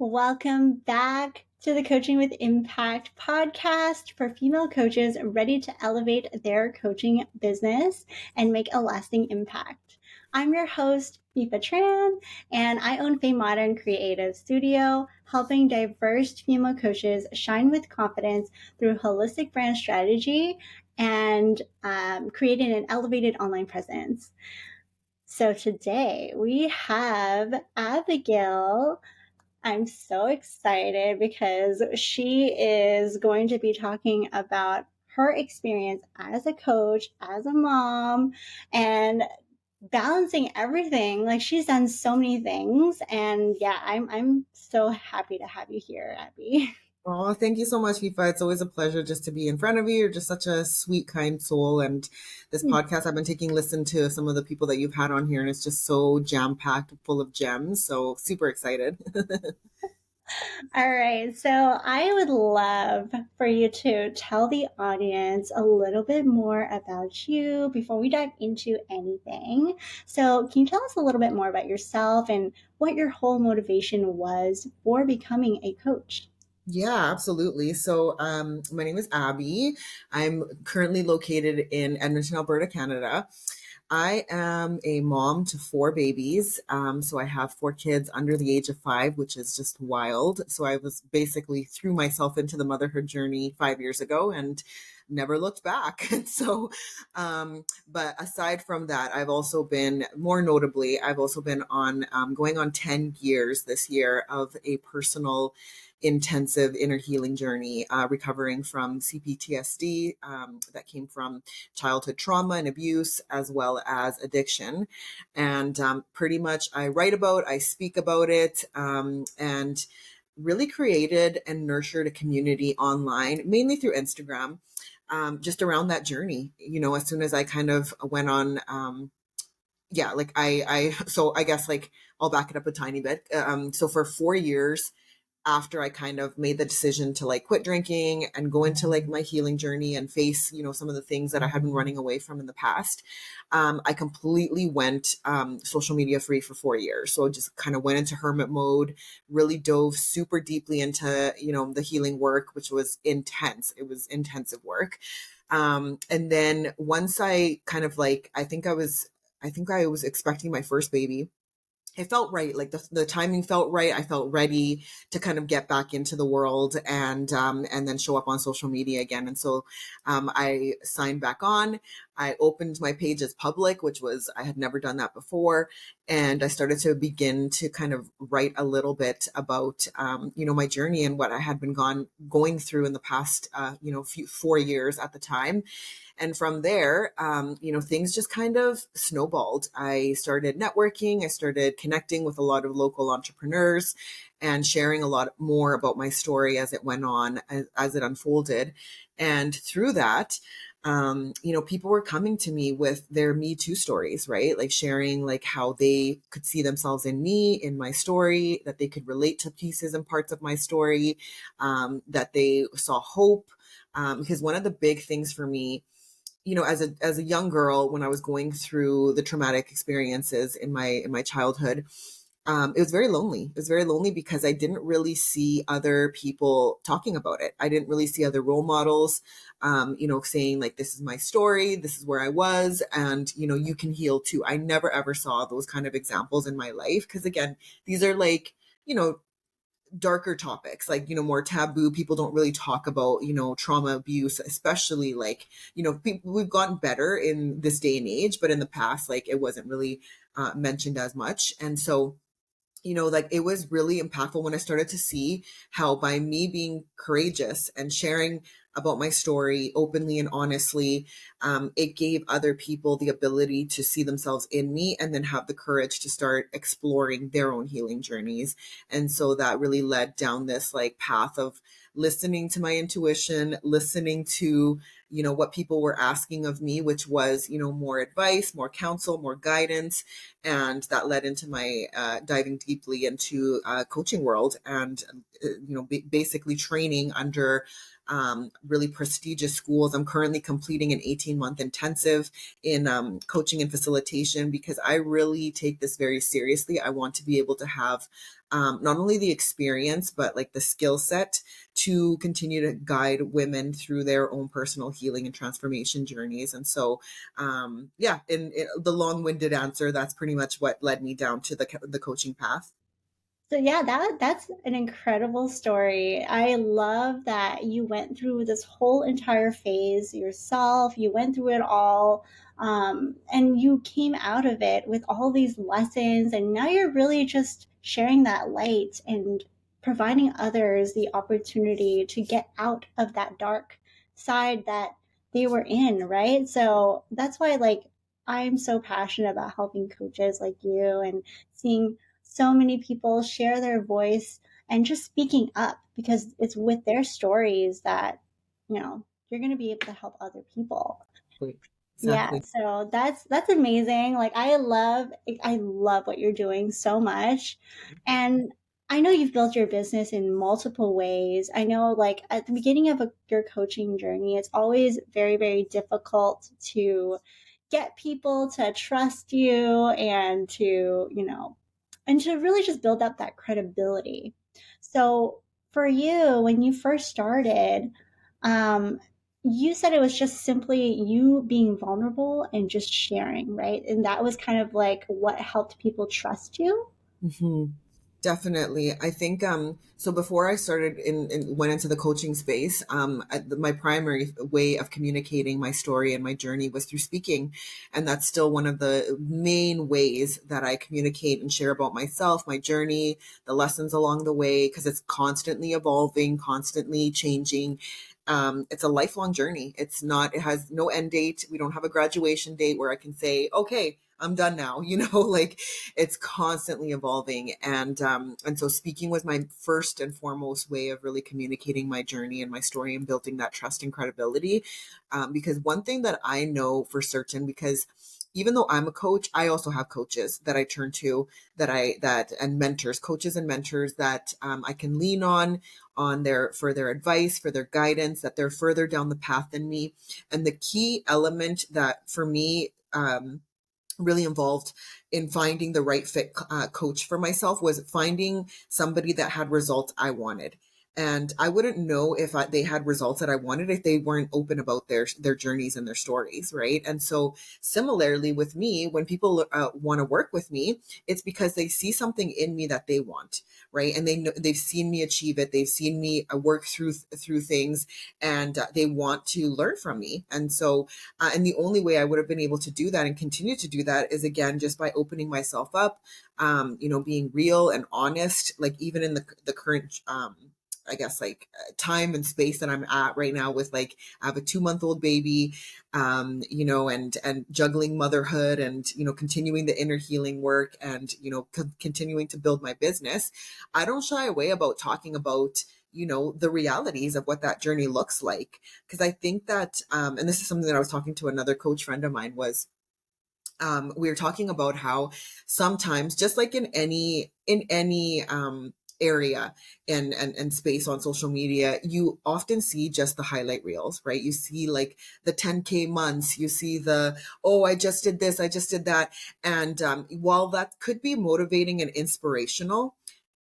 Welcome back to the Coaching with Impact podcast for female coaches ready to elevate their coaching business and make a lasting impact. I'm your host, Fifa Tran, and I own Fame Modern Creative Studio, helping diverse female coaches shine with confidence through holistic brand strategy and creating an elevated online presence. So today we have Abigail. I'm so excited because she is going to be talking about her experience as a coach, as a mom, and balancing everything. Like, she's done so many things, and yeah, I'm so happy to have you here, Abby. Oh, thank you so much, Fifa. It's always a pleasure just to be in front of you. You're just such a sweet, kind soul. And this podcast, I've been taking listen to some of the people that you've had on here, and it's just so jam-packed, full of gems. So super excited. All right, so I would love for you to tell the audience a little bit more about you before we dive into anything. So, can you tell us a little bit more about yourself and what your whole motivation was for becoming a coach? Yeah, absolutely. So, my name is Abby. I'm currently located in Edmonton, Alberta, Canada. I am a mom to four babies. So I have four kids under the age of 5, which is just wild. So I was basically threw myself into the motherhood journey 5 years ago and never looked back. And so, but aside from that, I've also been, more notably, I've also been on going on 10 years this year of a personal intensive inner healing journey, recovering from CPTSD that came from childhood trauma and abuse, as well as addiction. And pretty much I write about, I speak about it, and really created and nurtured a community online, mainly through Instagram, just around that journey. You know, as soon as I kind of went on, yeah, like so I guess like I'll back it up a tiny bit. So for 4 years, after I kind of made the decision to like quit drinking and go into like my healing journey and face, some of the things that I had been running away from in the past, I completely went social media free for 4 years. So just kind of went into hermit mode, really dove super deeply into, the healing work, which was intense. It was intensive work. And then once I kind of like, I think I was expecting my first baby. It felt right. Like the timing felt right. I felt ready to kind of get back into the world and then show up on social media again. And so, I signed back on. I opened my page as public, which was, I had never done that before. And I started to begin to kind of write a little bit about, my journey and what I had been going through in the past, 4 years at the time. And from there, things just kind of snowballed. I started networking. I started connecting with a lot of local entrepreneurs and sharing a lot more about my story as it went on, as it unfolded. And through that, people were coming to me with their Me Too stories, right? Like sharing like how they could see themselves in me, in my story, that they could relate to pieces and parts of my story, that they saw hope. Because one of the big things for me, as a young girl, when I was going through the traumatic experiences in my childhood, it was very lonely. It was very lonely because I didn't really see other people talking about it. I didn't really see other role models, saying like, this is my story, this is where I was, and, you can heal too. I never ever saw those kind of examples in my life. Because again, these are like, darker topics, like, more taboo. People don't really talk about, trauma, abuse, especially like, we've gotten better in this day and age, but in the past, like, it wasn't really mentioned as much. And so, like, it was really impactful when I started to see how, by me being courageous and sharing about my story openly and honestly, it gave other people the ability to see themselves in me and then have the courage to start exploring their own healing journeys. And so that really led down this like path of listening to my intuition, listening to, what people were asking of me, which was, more advice, more counsel, more guidance. And that led into my diving deeply into coaching world and, basically training under really prestigious schools. I'm currently completing an 18-month intensive in coaching and facilitation because I really take this very seriously. I want to be able to have not only the experience, but like the skill set to continue to guide women through their own personal healing and transformation journeys. And so, yeah, in the long-winded answer, that's pretty much what led me down to the coaching path. So yeah, that's an incredible story. I love that you went through this whole entire phase yourself. You went through it all, and you came out of it with all these lessons. And now you're really just sharing that light and providing others the opportunity to get out of that dark side that they were in, right? So that's why, like, I'm so passionate about helping coaches like you and seeing so many people share their voice and just speaking up, because it's with their stories that, you're going to be able to help other people. Yeah, Exactly. so that's amazing. Like, I love what you're doing so much. And I know you've built your business in multiple ways. I know, like, at the beginning of your coaching journey, it's always very, very difficult to get people to trust you and to really just build up that credibility. So for you, when you first started, um, you said it was just simply you being vulnerable and just sharing, right? And that was kind of like what helped people trust you. Mhm. Definitely. I think so before I started went into the coaching space, my primary way of communicating my story and my journey was through speaking. And that's still one of the main ways that I communicate and share about myself, my journey, the lessons along the way, because it's constantly evolving, constantly changing. It's a lifelong journey. It has no end date. We don't have a graduation date where I can say, okay, I'm done now, like it's constantly evolving. And so speaking was my first and foremost way of really communicating my journey and my story and building that trust and credibility. Because one thing that I know for certain, because even though I'm a coach, I also have coaches that I turn to, and mentors, coaches and mentors that I can lean on for their advice, for their guidance, that they're further down the path than me. And the key element that for me, really involved in finding the right fit coach for myself was finding somebody that had results I wanted. And I wouldn't know if they had results that I wanted if they weren't open about their journeys and their stories, right? And so similarly with me, when people want to work with me, it's because they see something in me that they want, right? And they've seen me achieve it, they've seen me work through things, and they want to learn from me. And so and the only way I would have been able to do that and continue to do that is, again, just by opening myself up, being real and honest, like even in the current, I guess, like time and space that I'm at right now with, like, I have a 2-month-old baby, and juggling motherhood and, continuing the inner healing work and, continuing to build my business. I don't shy away about talking about, the realities of what that journey looks like. Because I think that, and this is something that I was talking to another coach friend of mine was, we were talking about how sometimes, just like in any area and space on social media, you often see just the highlight reels, right? You see like the 10K months, you see oh, I just did this, I just did that. And while that could be motivating and inspirational,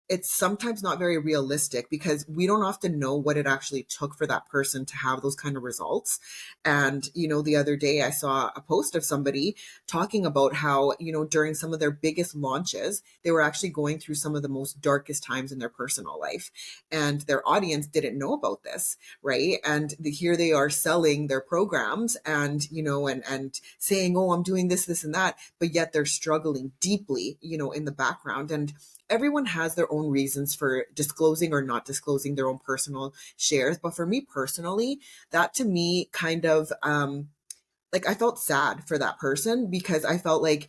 it's sometimes not very realistic because we don't often know what it actually took for that person to have those kind of results. And, the other day I saw a post of somebody talking about how, during some of their biggest launches, they were actually going through some of the most darkest times in their personal life. And their audience didn't know about this, right? And here they are selling their programs and, and saying, oh, I'm doing this, this, and that, but yet they're struggling deeply, in the background. And everyone has their own reasons for disclosing or not disclosing their own personal shares. But for me personally, that to me kind of, like, I felt sad for that person because I felt like,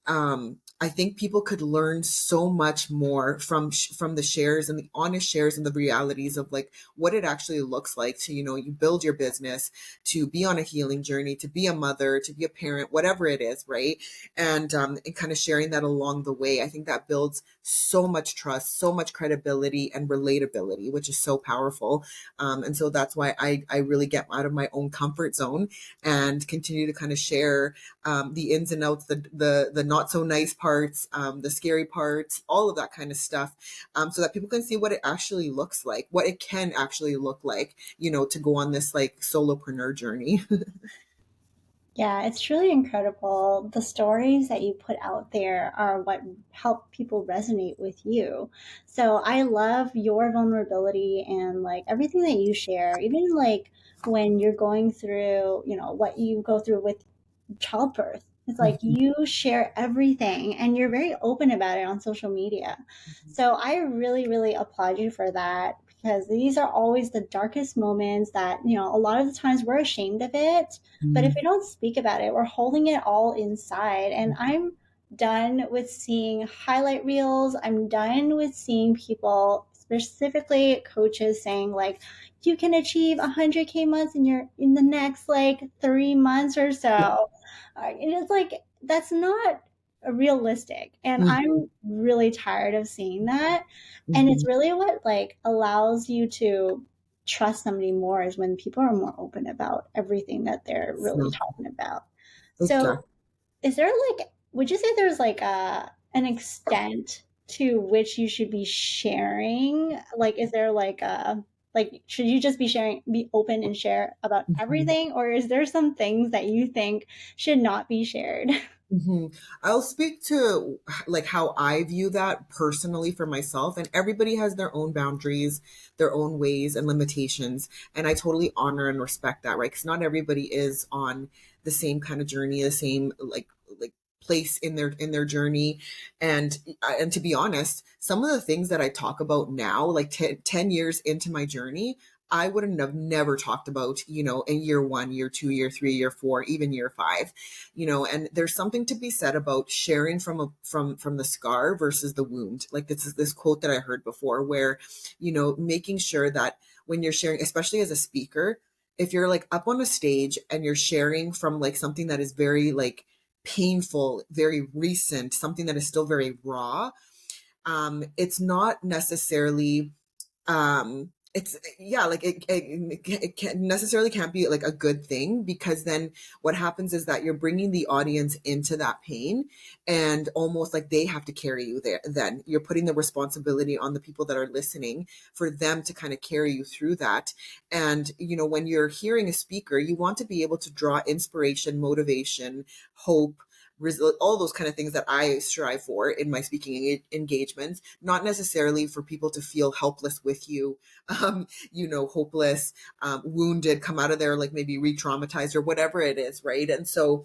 I think people could learn so much more from the shares and the honest shares and the realities of like what it actually looks like to, you build your business, to be on a healing journey, to be a mother, to be a parent, whatever it is, right? And kind of sharing that along the way. I think that builds so much trust, so much credibility and relatability, which is so powerful. And so that's why I really get out of my own comfort zone and continue to kind of share the ins and outs, the not so nice parts, the scary parts, all of that kind of stuff, so that people can see what it actually looks like, what it can actually look like, to go on this like solopreneur journey. Yeah, it's truly incredible. The stories that you put out there are what help people resonate with you. So I love your vulnerability and like everything that you share, even like when you're going through, what you go through with childbirth. It's like you share everything and you're very open about it on social media. So I really, really applaud you for that because these are always the darkest moments that, a lot of the times we're ashamed of it. But if we don't speak about it, we're holding it all inside. And I'm done with seeing highlight reels. I'm done with seeing people, specifically coaches, saying like, you can achieve 100K months in the next like 3 months or so. And it's like that's not realistic, and I'm really tired of seeing that. And it's really what like allows you to trust somebody more is when people are more open about everything that they're really talking about. So Exactly. is there like would you say there's like an extent to which you should be sharing? Like is there like should you just be open and share about everything, or is there some things that you think should not be shared? hmm I'll speak to like how I view that personally for myself, and everybody has their own boundaries, their own ways and limitations, and I totally honor and respect that, right? Because not everybody is on the same kind of journey, the same like place in their journey, and to be honest, some of the things that I talk about now, like 10 years into my journey, I wouldn't have never talked about, in year 1, year 2, year 3, year 4, even year 5, and there's something to be said about sharing from the scar versus the wound. Like this is this quote that I heard before where, making sure that when you're sharing, especially as a speaker, if you're like up on a stage and you're sharing from like something that is very like painful, very recent, something that is still very raw, it's not necessarily it's yeah like it can't necessarily can't be like a good thing, because then what happens is that you're bringing the audience into that pain, and almost like they have to carry you there. Then you're putting the responsibility on the people that are listening for them to kind of carry you through that. And when you're hearing a speaker, you want to be able to draw inspiration, motivation, hope, all those kind of things that I strive for in my speaking engagements, not necessarily for people to feel helpless with you, hopeless, wounded, come out of there like maybe re-traumatized or whatever it is, right? And so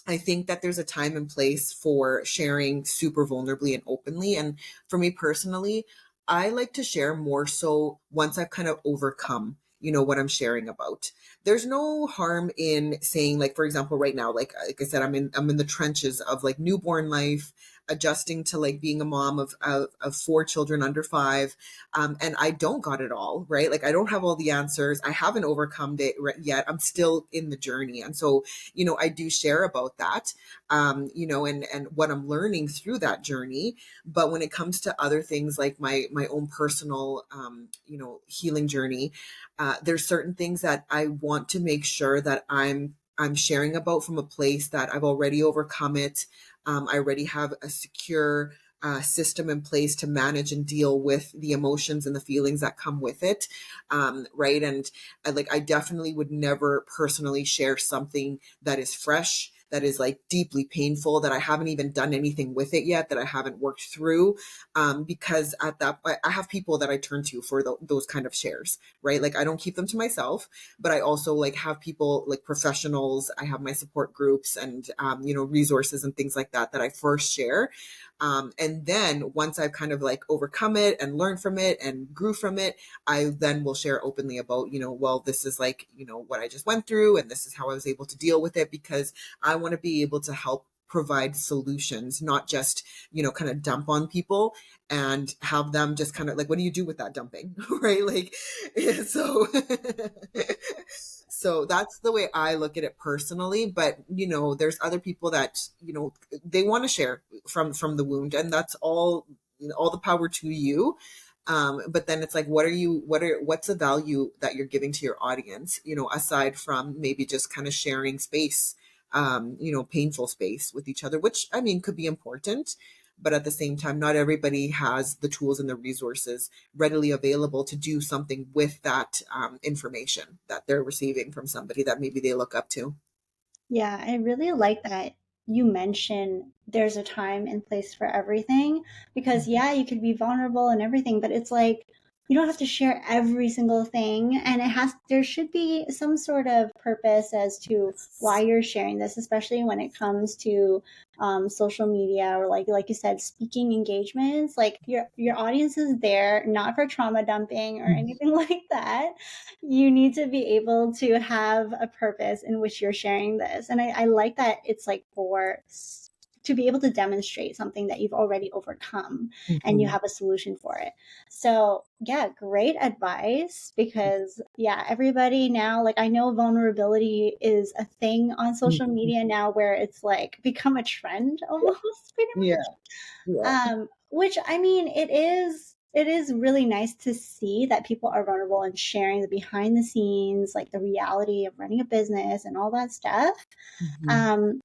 I think that there's a time and place for sharing super vulnerably and openly. And for me personally, I like to share more so once I've kind of overcome, what I'm sharing about. There's no harm in saying, like, for example, right now, like I said, I'm in the trenches of like newborn life, adjusting to like being a mom of 4 children under 5. And I don't got it all, right? Like I don't have all the answers. I haven't overcome it yet. I'm still in the journey. And so, I do share about that, and what I'm learning through that journey. But when it comes to other things like my own personal, healing journey, there's certain things that I want to make sure that I'm sharing about from a place that I've already overcome it. I already have a secure system in place to manage and deal with the emotions and the feelings that come with it, right? And I definitely would never personally share something that is fresh, that is like deeply painful, that I haven't even done anything with it yet, that I haven't worked through, because at that I have people that I turn to for those kind of shares, right? Like I don't keep them to myself, but I also like have people like professionals. I have my support groups and resources and things like that I first share. And then once I've kind of like overcome it and learned from it and grew from it, I then will share openly about, well, this is like, what I just went through and this is how I was able to deal with it, because I want to be able to help provide solutions, not just, kind of dump on people and have them just kind of like, what do you do with that dumping? Right? Like, so, so that's the way I look at it personally. But, there's other people that, they want to share from the wound, and that's all the power to you. But then it's like, what's the value that you're giving to your audience, aside from maybe just kind of sharing space, painful space with each other, which I mean could be important. But at the same time, not everybody has the tools and the resources readily available to do something with that information that they're receiving from somebody that maybe they look up to. Yeah, I really like that you mention there's a time and place for everything because, yeah, you could be vulnerable and everything, but it's like you don't have to share every single thing. And there should be some sort of purpose as to why you're sharing this, especially when it comes to social media or like you said, speaking engagements. Like your audience is there not for trauma dumping or anything like that. You need to be able to have a purpose in which you're sharing this. And I like that it's like to be able to demonstrate something that you've already overcome and you Mhm. have a solution for it. So, yeah, great advice because, yeah, everybody now, like, I know vulnerability is a thing on social Mhm. media now where it's like become a trend almost, pretty Yeah, much. yeah, Which I mean, it is really nice to see that people are vulnerable and sharing the behind the scenes, like the reality of running a business and all that stuff. mhm. Um,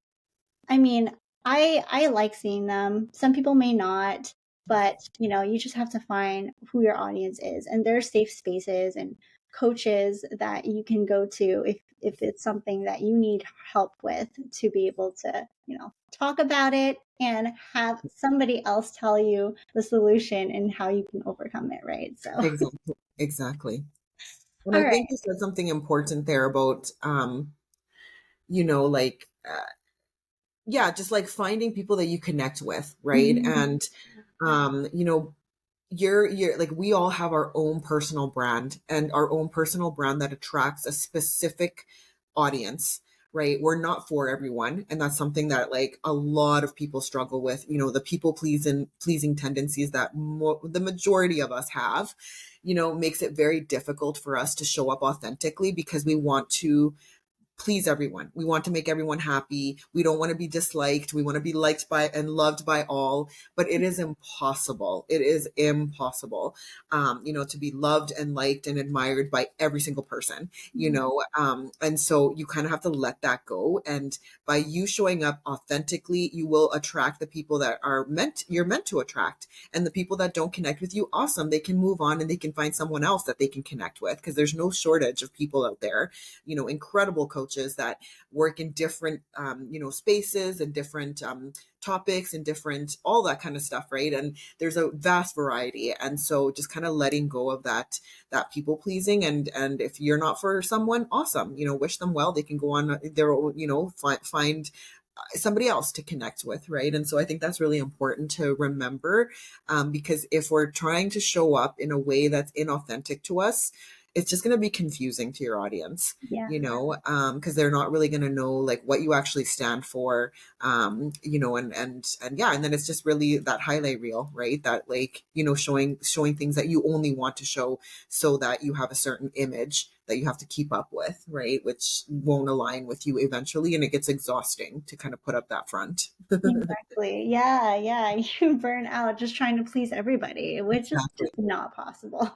I mean, I like seeing them. Some people may not, but you just have to find who your audience is, and there are safe spaces and coaches that you can go to if it's something that you need help with to be able to, talk about it and have somebody else tell you the solution and how you can overcome it, right? So, Exactly, exactly. And all I right. think you said something important there about, like, yeah, just like finding people that you connect with, right? Mhm. And, you know, you're like, we all have our own personal brand and our own personal brand that attracts a specific audience, right? We're not for everyone, and that's something that like a lot of people struggle with, the people pleasing tendencies that the majority of us have, makes it very difficult for us to show up authentically because we want to please everyone. We want to make everyone happy. We don't want to be disliked. We want to be liked by and loved by all, but it is impossible. It is impossible, to be loved and liked and admired by every single person, and so you kind of have to let that go. And by you showing up authentically, you will attract the people that you're meant to attract. And the people that don't connect with you, awesome. They can move on and they can find someone else that they can connect with because there's no shortage of people out there, incredible coaches that work in different, spaces and different topics and different, all that kind of stuff, right? And there's a vast variety. And so just kind of letting go of that people pleasing. And if you're not for someone, awesome, wish them well. They can go on their own, find somebody else to connect with, right? And so I think that's really important to remember, because if we're trying to show up in a way that's inauthentic to us, it's just going to be confusing to your audience, Yeah. because they're not really going to know like what you actually stand for, and yeah, and then it's just really that highlight reel, right? That like, showing things that you only want to show so that you have a certain image that you have to keep up with, right? Which won't align with you eventually. And it gets exhausting to kind of put up that front. Exactly. Yeah, yeah. You burn out just trying to please everybody, which is Exactly. just not possible.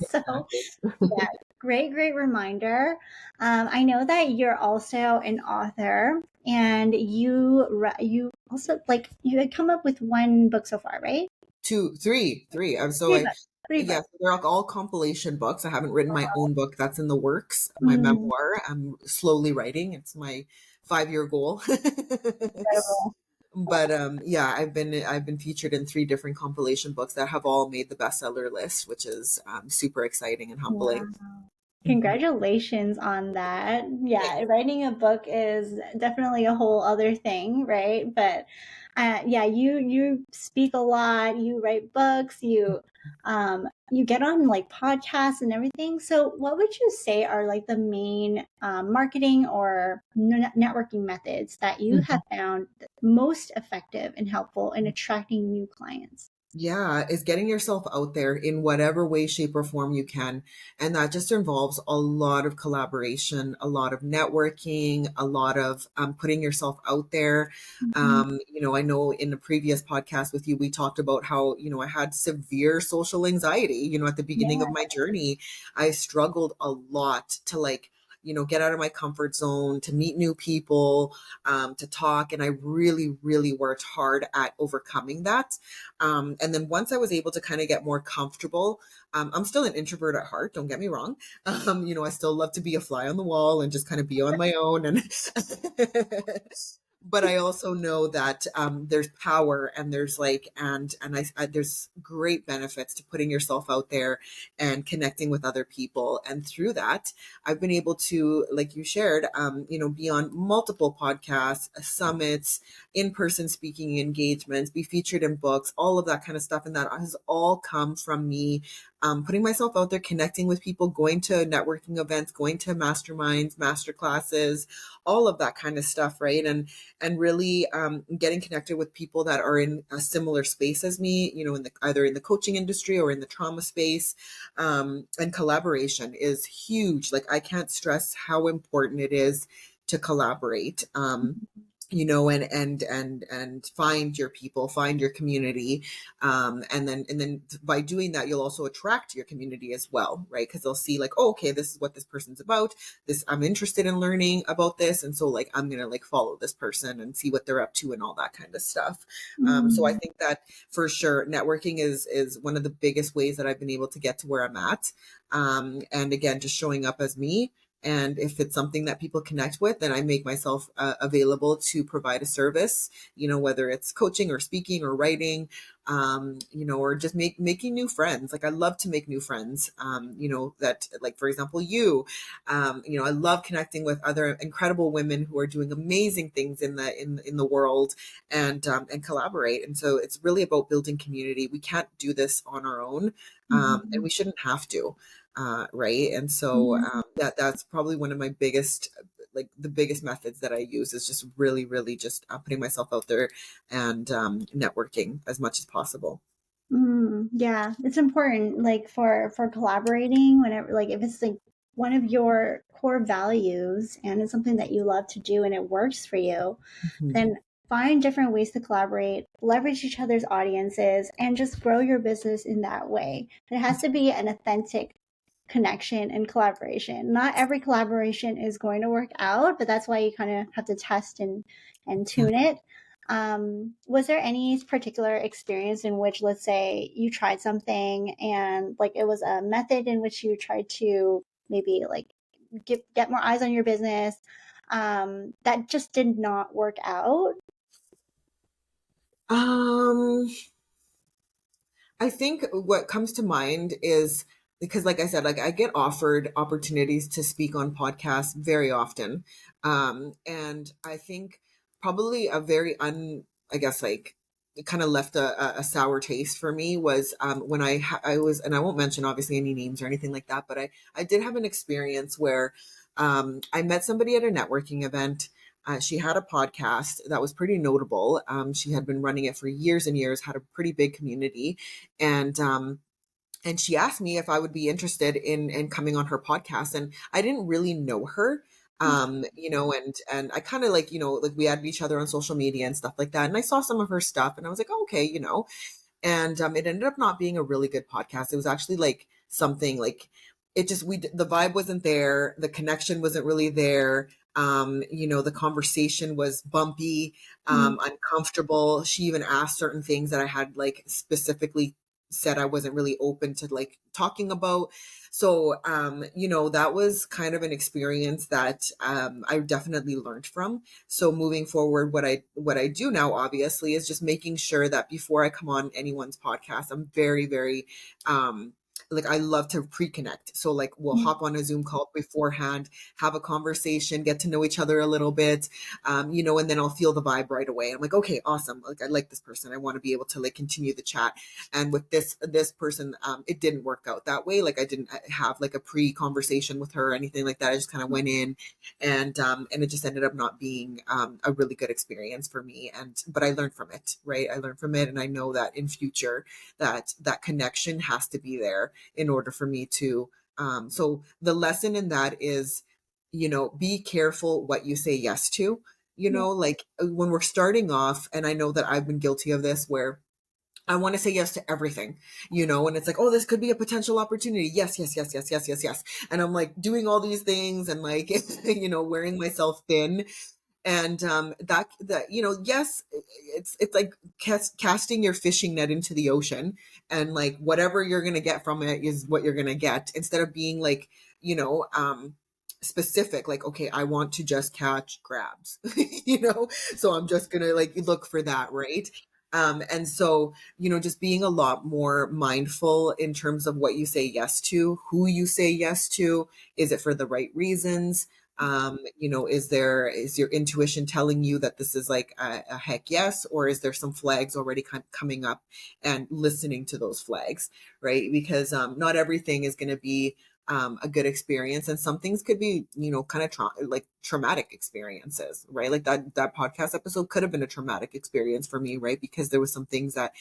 So, Exactly. yeah, great reminder. I know that you're also an author, and you also like you had come up with one book so far, right? Two, three. So Three I, books. Three yeah, books. so they're all compilation books. I haven't written my own book. That's in the works. My Mm, memoir. I'm slowly writing. It's my 5-year goal. incredible. But yeah, I've been featured in 3 different compilation books that have all made the bestseller list, which is super exciting and humbling. Wow. Mhm. Congratulations on that. Yeah, writing a book is definitely a whole other thing, right? But yeah, you speak a lot, you write books, you you get on like podcasts and everything. So, what would you say are like the main marketing or networking methods that you have found most effective and helpful in attracting new clients? Yeah, is getting yourself out there in whatever way, shape, or form you can. And that just involves a lot of collaboration, a lot of networking, a lot of putting yourself out there. Mhm. I know in the previous podcast with you, we talked about how, I had severe social anxiety, at the beginning of Yeah. my journey. I struggled a lot to get out of my comfort zone, to meet new people, to talk. And I really, really worked hard at overcoming that. And then once I was able to kind of get more comfortable, I'm still an introvert at heart, don't get me wrong. I still love to be a fly on the wall and just kind of be on my own. And but I also know that there's power and there's there's great benefits to putting yourself out there and connecting with other people. And through that, I've been able to, like you shared, be on multiple podcasts, summits, in-person speaking engagements, be featured in books, all of that kind of stuff. And that has all come from me putting myself out there, connecting with people, going to networking events, going to masterminds, master classes, all of that kind of stuff, right? And really getting connected with people that are in a similar space as me, either in the coaching industry or in the trauma space. And collaboration is huge. Like I can't stress how important it is to collaborate. And find your people, find your community, and then by doing that, you'll also attract your community as well, right? Because they'll see like, oh, okay, this is what this person's about. This I'm interested in learning about this, and so like I'm gonna like follow this person and see what they're up to and all that kind of stuff. So I Mm. think that for sure, networking is one of the biggest ways that I've been able to get to where I'm at. And again, just showing up as me, and if it's something that people connect with, then I make myself available to provide a service, whether it's coaching or speaking or writing, or just making new friends. Like I love to make new friends, that like, for example, I love connecting with other incredible women who are doing amazing things in the world and collaborate. And so it's really about building community. We can't do this on our own, and Mhm. we shouldn't have to. Right. And so Yeah. that's probably one of my biggest, like the biggest methods that I use is just really, really just putting myself out there and networking as much as possible. Yeah, it's important, like for collaborating whenever, like if it's like one of your core values and it's something that you love to do and it works for you, Mhm. then find different ways to collaborate, leverage each other's audiences, and just grow your business in that way. It has to be an authentic connection and collaboration. Not every collaboration is going to work out, but that's why you kind of have to test and Yeah. tune it. Was there any particular experience in which, let's say, you tried something and like it was a method in which you tried to maybe like get more eyes on your business, that just did not work out? Um, I think what comes to mind is because, like I said, like I get offered opportunities to speak on podcasts very often. And I think probably a very I guess like it kind of left a sour taste for me was when I was, and I won't mention obviously any names or anything like that, but I did have an experience where I met somebody at a networking event. She had a podcast that was pretty notable. She had been running it for years and years, had a pretty big community, and and she asked me if I would be interested in coming on her podcast, and I didn't really know her. And I kind of like, like we added each other on social media and stuff like that. And I saw some of her stuff and I was like, oh, okay, and it ended up not being a really good podcast. It was actually like something like it just the vibe wasn't there, the connection wasn't really there. The conversation was bumpy, Mm. uncomfortable. She even asked certain things that I had like specifically said I wasn't really open to like talking about. So that was kind of an experience that I definitely learned from. So moving forward, what I do now obviously is just making sure that before I come on anyone's podcast, I'm very, very like I love to pre-connect. So like we'll hop on a Zoom call beforehand, have a conversation, get to know each other a little bit, and then I'll feel the vibe right away. I'm like, okay, awesome. Like I like this person. I want to be able to like continue the chat. And with this person, it didn't work out that way. Like I didn't have like a pre-conversation with her or anything like that. I just kind of went in, and it just ended up not being a really good experience for me. But I learned from it, right? I learned from it, and I know that in future that connection has to be there in order for me to so the lesson in that is, be careful what you say yes to, Yeah. like when we're starting off, and I know that I've been guilty of this, where I want to say yes to everything, and it's like, oh, this could be a potential opportunity. Yes, yes, yes, yes, yes, yes, yes. And I'm like doing all these things and like, wearing myself thin. And yes, it's like casting your fishing net into the ocean, and like whatever you're gonna get from it is what you're gonna get, instead of being like, specific, like, okay, I want to just catch crabs, so I'm just gonna like look for that, right? And so, just being a lot more mindful in terms of what you say yes to, who you say yes to, is it for the right reasons? Is your intuition telling you that this is like a heck yes, or is there some flags already coming up, and listening to those flags, right? Because not everything is going to be a good experience, and some things could be, kind of like traumatic experiences, right? Like that podcast episode could have been a traumatic experience for me, right? Because there was some things that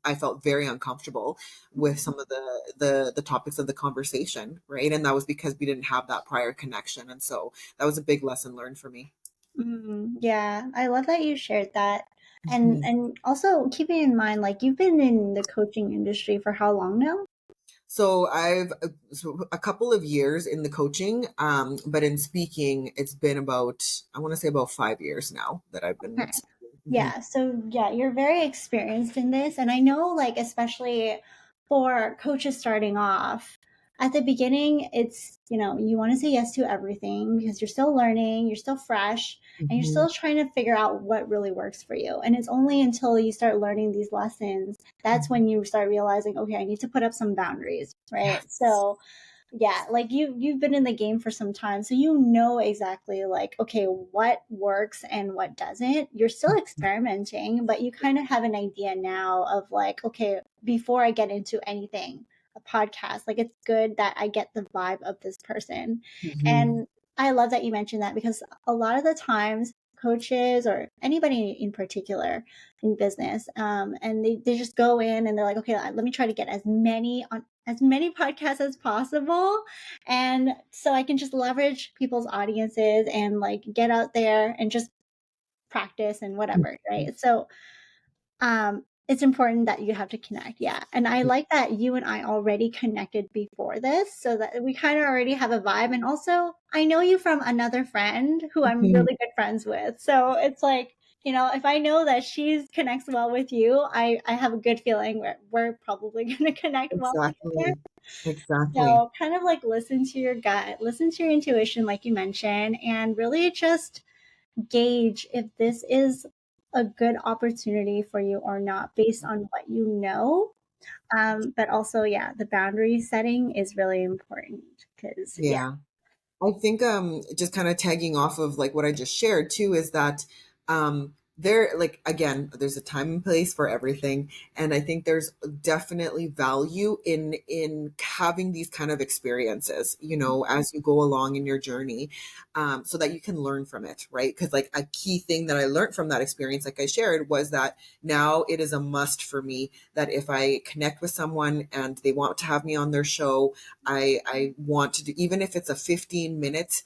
I felt very uncomfortable with, some of the topics of the conversation, right? And that was because we didn't have that prior connection, and so that was a big lesson learned for me. Yeah, I love that you shared that. And Mhm. and also keeping in mind, like you've been in the coaching industry for how long now? So I've a couple of years in the coaching, but in speaking, it's been about, I want to say about 5 years now that I've been Okay. speaking. Mhm. Yeah, so yeah, you're very experienced in this. And I know, like, especially for coaches starting off, at the beginning, it's, you want to say yes to everything because you're still learning, you're still fresh, and you're Mhm. still trying to figure out what really works for you. And it's only until you start learning these lessons that's when you start realizing, okay, I need to put up some boundaries, right? Yes. So, yeah, like you've been in the game for some time, so you know exactly, like, okay, what works and what doesn't. You're still experimenting, but you kind of have an idea now of, like, okay, before I get into anything, a podcast, like, it's good that I get the vibe of this person. Mhm. And I love that you mentioned that, because a lot of the times coaches or anybody in particular in business, and they just go in and they're like, okay, let me try to get as many podcasts as possible, and so I can just leverage people's audiences and like get out there and just practice and whatever, right? So it's important that you have to connect, yeah. And I like that you and I already connected before this, so that we kind of already have a vibe. And also, I know you from another friend who I'm Mhm. really good friends with, so it's like, if I know that she connects well with you, I have a good feeling we're probably going to connect well together. Exactly. Exactly. So kind of like listen to your gut, listen to your intuition, like you mentioned, and really just gauge if this is a good opportunity for you or not based on what you know. But also, yeah, the boundary setting is really important because, yeah. Yeah. I think just kind of tagging off of like what I just shared too, is that there, like, again, there's a time and place for everything, and I think there's definitely value in having these kind of experiences, as you go along in your journey, so that you can learn from it, right? Because like a key thing that I learned from that experience, like I shared, was that now it is a must for me that if I connect with someone and they want to have me on their show, I want to do, even if it's a 15-minute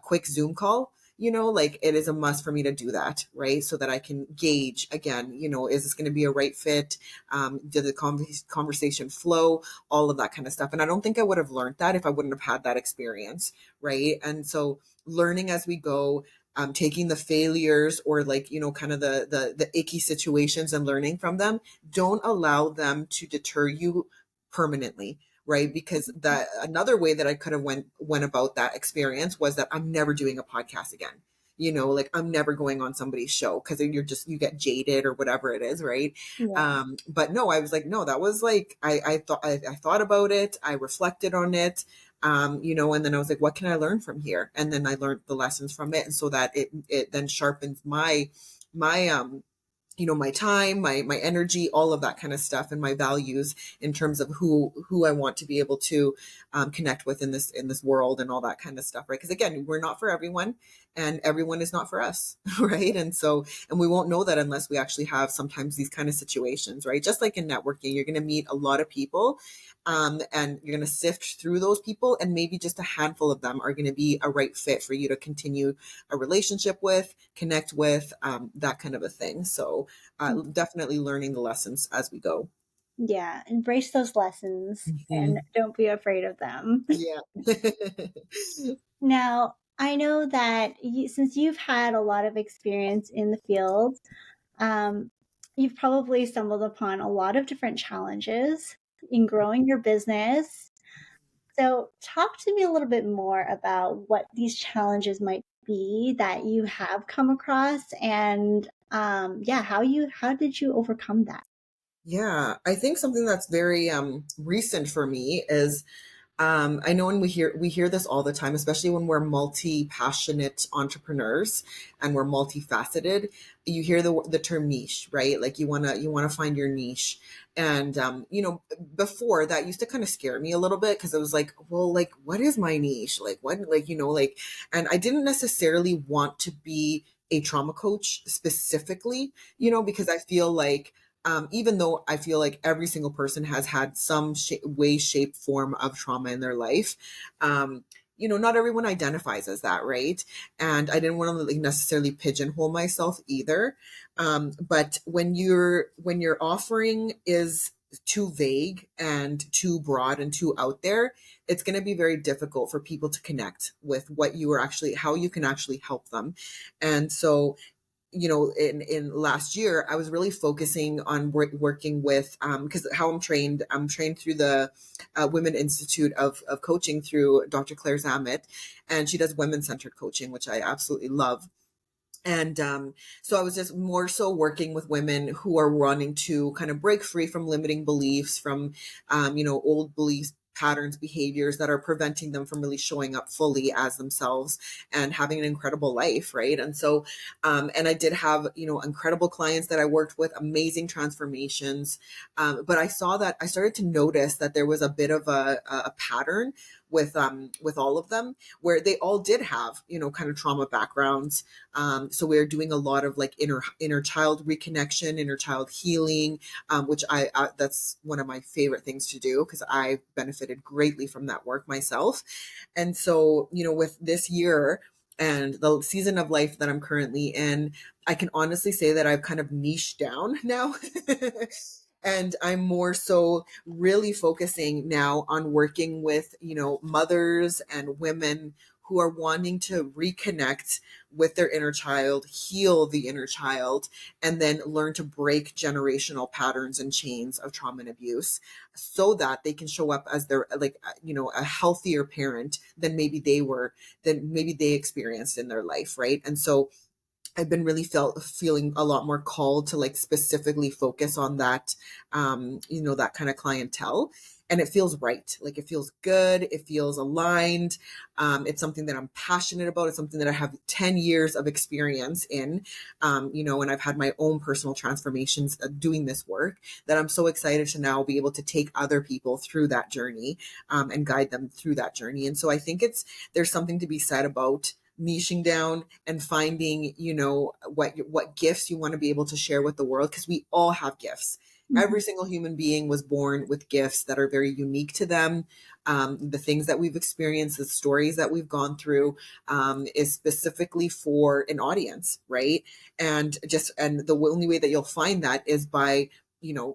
quick Zoom call, like it is a must for me to do that, right? So that I can gauge again, is this going to be a right fit? Did the conversation flow? All of that kind of stuff. And I don't think I would have learned that if I wouldn't have had that experience, right? And so learning as we go, taking the failures, or like, kind of the icky situations, and learning from them. Don't allow them to deter you permanently, right? Because that another way that I could have went about that experience was that I'm never doing a podcast again. like I'm never going on somebody's show because you get jaded or whatever it is, right? Yeah. But no, I was like, no, that was like, I thought about it, I reflected on it, and then I was like, what can I learn from here? And then I learned the lessons from it. And so that it then sharpens my my time, my energy, all of that kind of stuff, and my values in terms of who I want to be able to connect with in this world and all that kind of stuff, right? Because again, we're not for everyone, and everyone is not for us, right? And we won't know that unless we actually have sometimes these kind of situations, right? Just like in networking, you're going to meet a lot of people, and you're going to sift through those people, and maybe just a handful of them are going to be a right fit for you to continue a relationship with, connect with, that kind of a thing. So definitely learning the lessons as we go. Yeah, embrace those lessons and Mhm. don't be afraid of them. Yeah. Now, I know that since you've had a lot of experience in the field, um, you've probably stumbled upon a lot of different challenges in growing your business. So, talk to me a little bit more about what these challenges might be that you have come across, and yeah, how did you overcome that? Yeah, I think something that's very recent for me is, I know when we hear this all the time, especially when we're multi-passionate entrepreneurs and we're multifaceted. You hear the term niche, right? Like you wanna find your niche, and before that used to kind of scare me a little bit because it was like, well, like what is my niche? Like what, like like, and I didn't necessarily want to be a trauma coach specifically, because I feel like, even though I feel like every single person has had some way, shape, form of trauma in their life, not everyone identifies as that, right? And I didn't want to like necessarily pigeonhole myself either. But when your offering is too vague and too broad and too out there, it's going to be very difficult for people to connect with what you are actually, how you can actually help them. And so, in last year, I was really focusing on working with, because how I'm trained through the Women Institute of Coaching through Dr. Claire Zamet, and she does women-centered coaching, which I absolutely love. And so I was just more so working with women who are wanting to kind of break free from limiting beliefs, from, old beliefs, patterns, behaviors that are preventing them from really showing up fully as themselves and having an incredible life, right? And so, and I did have, incredible clients that I worked with, amazing transformations. But I saw that I started to notice that there was a bit of a pattern with all of them, where they all did have, kind of trauma backgrounds. So we're doing a lot of like inner child reconnection, inner child healing, which I that's one of my favorite things to do because I benefited greatly from that work myself. And so, with this year and the season of life that I'm currently in, I can honestly say that I've kind of niched down now. And I'm more so really focusing now on working with, mothers and women who are wanting to reconnect with their inner child, heal the inner child, and then learn to break generational patterns and chains of trauma and abuse so that they can show up as their, like, a healthier parent than maybe they experienced in their life, right? And so I've been really feeling a lot more called to like specifically focus on that, that kind of clientele. And it feels right. Like it feels good. It feels aligned. It's something that I'm passionate about. It's something that I have 10 years of experience in, and I've had my own personal transformations doing this work, that I'm so excited to now be able to take other people through that journey, and guide them through that journey. And so I think there's something to be said about niching down and finding, what gifts you want to be able to share with the world, because we all have gifts. Mhm. Every single human being was born with gifts that are very unique to them. The things that we've experienced, the stories that we've gone through, is specifically for an audience, right? And the only way that you'll find that is by,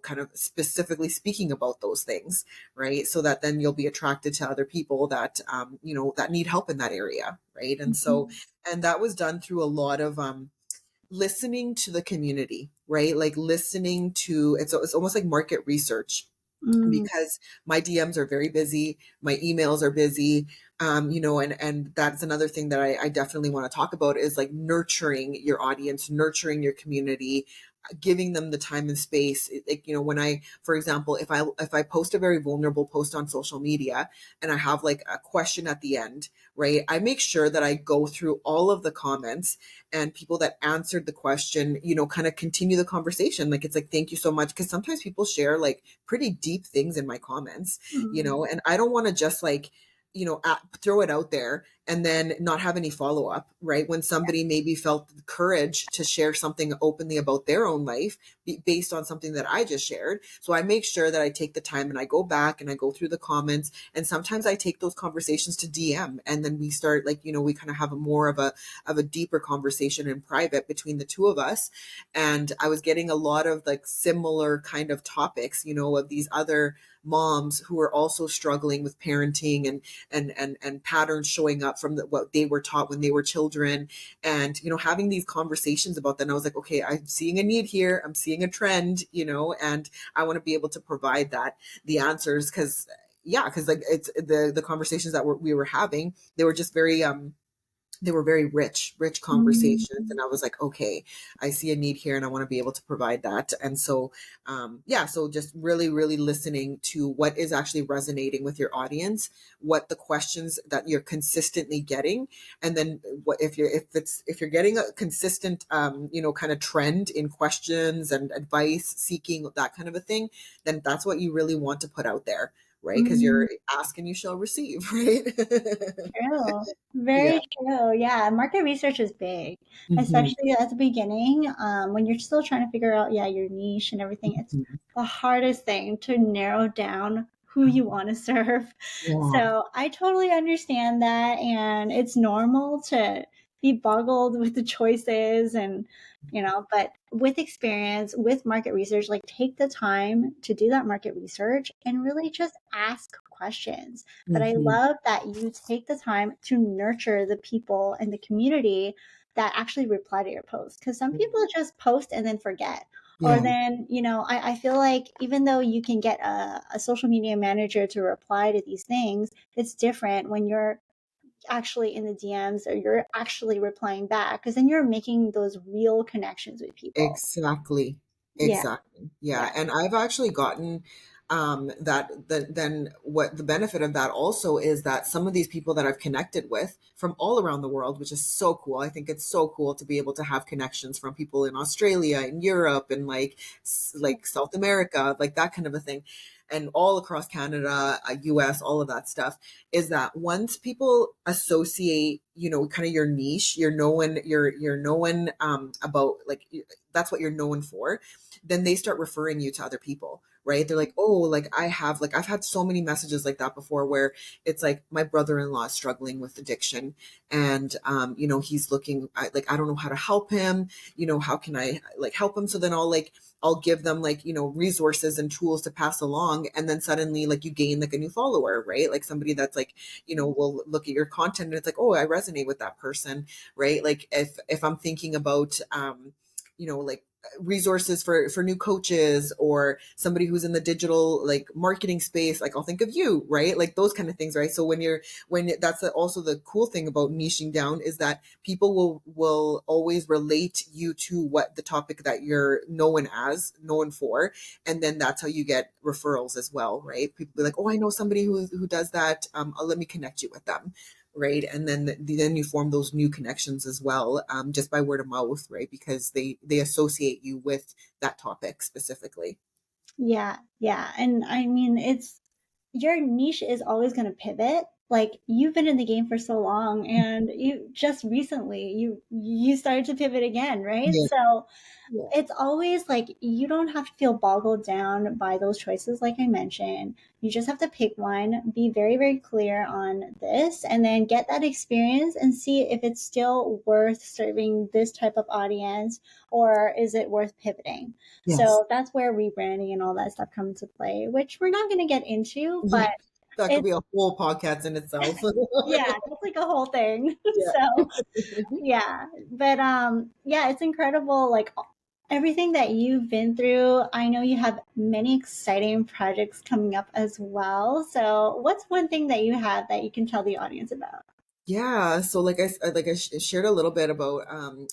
kind of specifically speaking about those things, right? So that then you'll be attracted to other people that, that need help in that area, right? And so, Mhm. and that was done through a lot of listening to the community, right? Like listening to, it's almost like market research. Mm, because my DMs are very busy, my emails are busy, and that's another thing that I definitely want to talk about is like nurturing your audience, nurturing your community, giving them the time and space. Like, when I, for example, if I post a very vulnerable post on social media and I have like a question at the end, right, I make sure that I go through all of the comments and people that answered the question, kind of continue the conversation. Like, it's like, thank you so much, because sometimes people share like pretty deep things in my comments, mm, and I don't want to just like, throw it out there and then not have any follow up, right? When somebody maybe felt the courage to share something openly about their own life based on something that I just shared. So I make sure that I take the time and I go back and I go through the comments. And sometimes I take those conversations to DM, and then we start like, we kind of have a more of a deeper conversation in private between the two of us. And I was getting a lot of like similar kind of topics, of these other moms who are also struggling with parenting and patterns showing up from what they were taught when they were children, and having these conversations about that. And I was like, okay, I'm seeing a need here, I'm seeing a trend, and I want to be able to provide the answers, because like it's the conversations that we were having, they were just they were very rich mm. conversations, and I was like, okay, I see a need here and I want to be able to provide that. And so so just really listening to what is actually resonating with your audience, what the questions that you're consistently getting, and then what if you're getting a consistent kind of trend in questions and advice seeking, that kind of a thing, then that's what you really want to put out there, right? Because Mm, you're ask and you shall receive, right? true. Yeah. Very true. Yeah, market research is big, Mhm. especially at the beginning, when you're still trying to figure out, yeah, your niche and everything. It's Mhm. the hardest thing to narrow down who you want to serve. Yeah. So I totally understand that, and it's normal to be boggled with the choices and but with experience, with market research, like take the time to do that market research and really just ask questions. But I Mhm. love that you take the time to nurture the people and the community that actually reply to your post. Because some people just post and then forget. Or Yeah. then, I feel like even though you can get a social media manager to reply to these things, it's different when you're actually in the DMs or you're actually replying back because then you're making those real connections with people. Exactly. Yeah, Exactly. Yeah. yeah. And I've actually gotten then what the benefit of that also is that some of these people that I've connected with from all around the world, which is so cool. I think it's so cool to be able to have connections from people in Australia and Europe and like South America, like that kind of a thing. And all across Canada, US, all of that stuff, is that once people associate, kind of your niche, you're known about like that's what you're known for, then they start referring you to other people, right? They're like, oh, like I've had so many messages like that before, where it's like my brother-in-law is struggling with addiction, and he's looking like I don't know how to help him, how can I like help him? So then I'll give them like resources and tools to pass along, and then suddenly like you gain like a new follower, right? Like somebody that's like will look at your content and it's like, oh, I resonate with that person, right? Like if I'm thinking about like resources for new coaches or somebody who's in the digital like marketing space, like I'll think of you, right? Like those kind of things, right? So that's also the cool thing about niching down, is that people will always relate you to what the topic that you're known for, and then that's how you get referrals as well, right? People be like, oh, I know somebody who does that, let me connect you with them, right? And then you form those new connections as well, just by word of mouth, right? Because they associate you with that topic specifically. Yeah, yeah. And I mean, it's your niche is always going to pivot. Like you've been in the game for so long and you just recently you started to pivot again, right? Yeah. So Yeah. it's always like you don't have to feel boggled down by those choices like I mentioned. You just have to pick one, be very very clear on this, and then get that experience and see if it's still worth serving this type of audience or is it worth pivoting. Yes. So that's where rebranding and all that stuff comes into play, which we're not going to get into, but That could it's be a whole podcast in itself. yeah, that's like a whole thing. Yeah. So yeah, but yeah, it's incredible like everything that you've been through. I know you have many exciting projects coming up as well. So, what's one thing that you have that you can tell the audience about? Yeah, so shared a little bit about,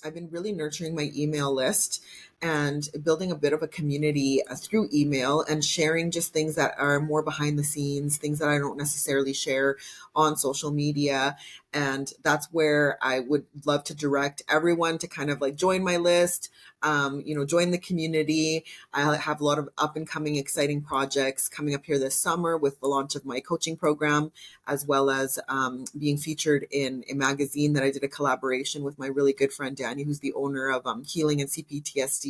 I've been really nurturing my email list and building a bit of a community through email and sharing just things that are more behind the scenes, things that I don't necessarily share on social media. And that's where I would love to direct everyone to kind of like join my list, join the community. I have a lot of up and coming exciting projects coming up here this summer with the launch of my coaching program, as well as being featured in a magazine that I did a collaboration with my really good friend Danny, who's the owner of Healing and CPTSD,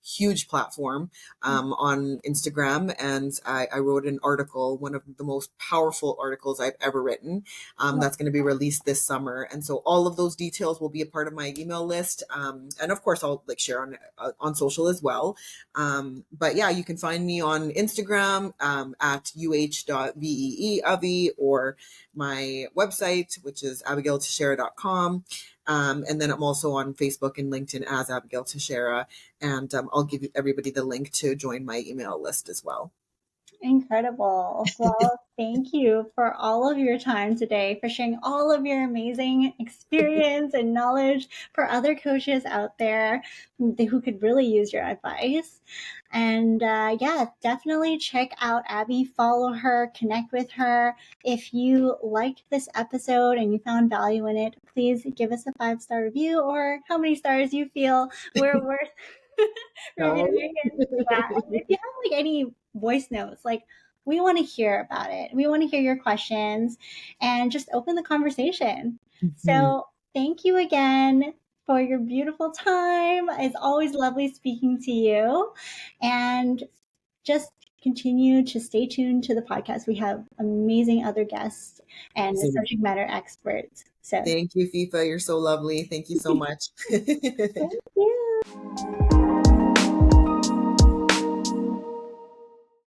huge platform on Instagram. And I wrote an article, one of the most powerful articles I've ever written, that's going to be released this summer. And so all of those details will be a part of my email list. And of course, I'll like share on social as well. But yeah, you can find me on Instagram at uh.vee Avi, or my website, which is abigailteixeira.com. And then I'm also on Facebook and LinkedIn as Abigail Teixeira. And I'll give everybody the link to join my email list as well. Incredible. Well, thank you for all of your time today, for sharing all of your amazing experience and knowledge for other coaches out there who could really use your advice. And yeah, definitely check out Abby, follow her, connect with her. If you liked this episode and you found value in it, please give us a 5-star review, or how many stars you feel we're worth reviewing. And yeah, and if you have like any voice notes, like, we want to hear about it. We want to hear your questions and just open the conversation. Mhm. So thank you again for your beautiful time. It's always lovely speaking to you. And just continue to stay tuned to the podcast. We have amazing other guests and subject matter experts. So Thank you, FIFA. You're so lovely. Thank you so much. thank you.